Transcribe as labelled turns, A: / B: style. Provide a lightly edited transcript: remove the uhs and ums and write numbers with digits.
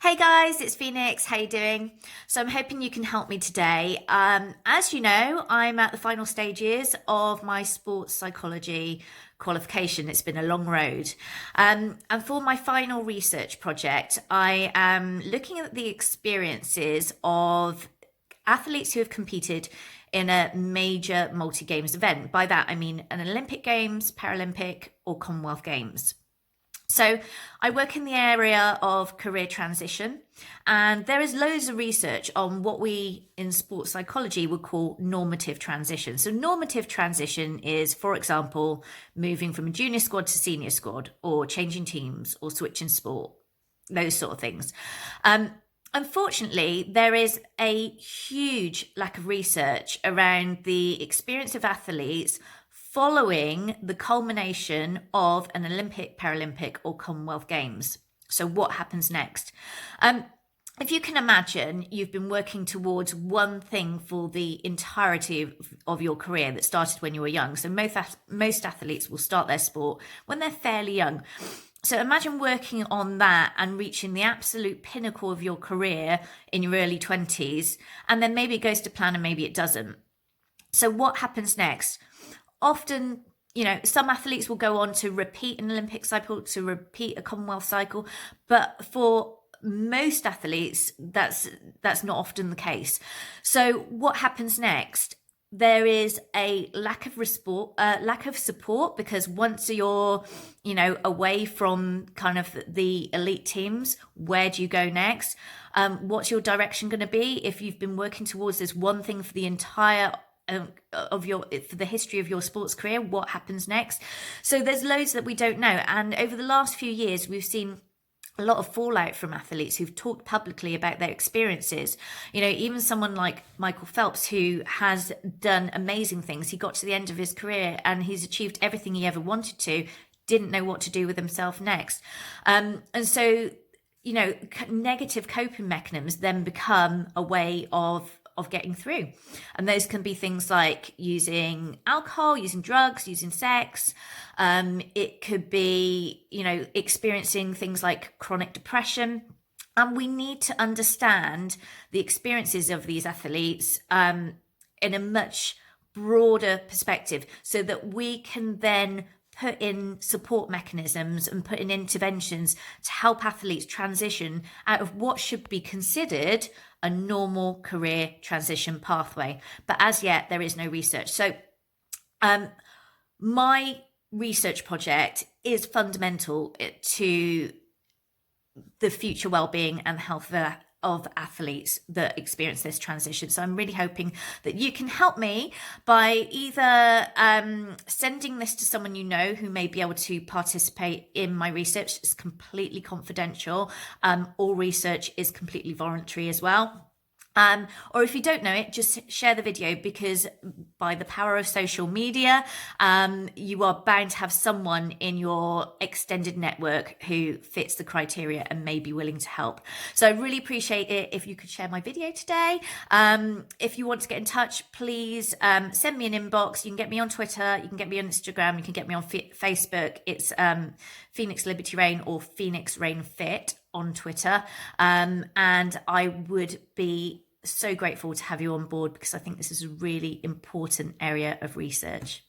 A: Hey guys, it's Phoenix. How you doing? So I'm hoping you can help me today. As you know, I'm at the final stages of my sports psychology qualification. It's been a long road. And for my final research project, I am looking at the experiences of athletes who have competed in a major multi-games event. By that, I mean an Olympic Games, Paralympic, or Commonwealth Games. So I work in the area of career transition, and there is loads of research on what we in sports psychology would call normative transition. So normative transition is, for example, moving from a junior squad to senior squad, or changing teams, or switching sport, those sort of things. Unfortunately, there is a huge lack of research around the experience of athletes following the culmination of an Olympic, Paralympic, or Commonwealth Games. So what happens next? If you can imagine, you've been working towards one thing for the entirety of your career that started when you were young. So most athletes will start their sport when they're fairly young. So imagine working on that and reaching the absolute pinnacle of your career in your early 20s, and then maybe it goes to plan and maybe it doesn't. So what happens next? Often, some athletes will go on to repeat an Olympic cycle, to repeat a Commonwealth cycle, but for most athletes, that's not often the case. So what happens next? There is a lack of support, because once you're, away from kind of the elite teams, where do you go next? What's your direction going to be? If you've been working towards this one thing for the entire for the history of your sports career, what happens next? So there's loads that we don't know. And over the last few years, we've seen a lot of fallout from athletes who've talked publicly about their experiences. Even someone like Michael Phelps, who has done amazing things. He got to the end of his career and he's achieved everything he ever wanted to, didn't know what to do with himself next. And so, negative coping mechanisms then become a way of getting through. And those can be things like using alcohol, using drugs, using sex. It could be, experiencing things like chronic depression. And we need to understand the experiences of these athletes in a much broader perspective, so that we can then put in support mechanisms and put in interventions to help athletes transition out of what should be considered a normal career transition pathway. But as yet, there is no research. So my research project is fundamental to the future well-being and health of athletes that experience this transition. So I'm really hoping that you can help me by either sending this to someone you know who may be able to participate in my research. It's completely confidential. All research is completely voluntary as well. Or if you don't know it, just share the video, because by the power of social media, you are bound to have someone in your extended network who fits the criteria and may be willing to help. So I really appreciate it if you could share my video today. If you want to get in touch, please send me an inbox. You can get me on Twitter, you can get me on Instagram, you can get me on Facebook. It's Phoenix Liberty Rain or Phoenix Rain Fit on Twitter. And I would be so grateful to have you on board, because I think this is a really important area of research.